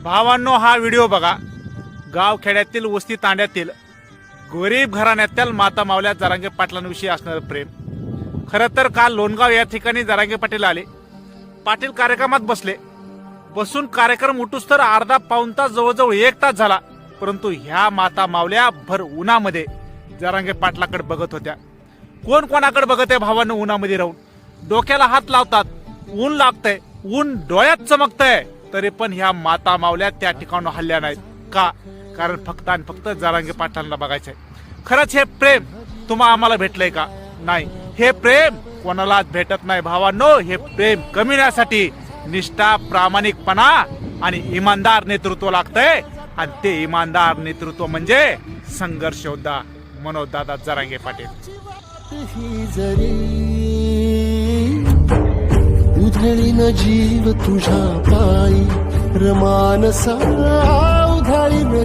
भावांनो, हा व्हिडिओ बघा. गावखेड्यातील वस्ती तांड्यातील गरीब घराण्यातील माता मावल्या जरांगे पाटलांविषयी असणारं प्रेम. खरं तर काल लोणगाव या ठिकाणी जरांगे पाटील आले. पाटील कार्यक्रमात बसून कार्यक्रम उठूस तर अर्धा पाऊण तास, जवळजवळ 1 तास झाला. परंतु ह्या माता मावल्या भर उन्हामध्ये जरांगे पाटलाकडे बघत होत्या. कोण कोणाकडे बघत आहे भावांनो? उन्हामध्ये राहून डोक्याला हात लावतात, ऊन लागतंय, ऊन डोळ्यात चमकतंय, तरी पण ह्या माता मावल्या त्या ठिकाणी हल्ल्या नाहीत. का? कारण फक्त आणि फक्त जरांगे पाटलांना बघायचंय. खरंच हे प्रेम तुम्हा आम्हाला भेटलंय का? नाही, हे प्रेम कोणालाच भेटत नाही भावांनो. हे प्रेम कमिण्यासाठी निष्ठा, प्रामाणिकपणा आणि इमानदार नेतृत्व लागतंय. आणि ते इमानदार नेतृत्व म्हणजे संघर्ष योद्धा मनोजदादा जरांगे पाटील. उधळीन जीव तुझ्या पायी रमानसा उधळीन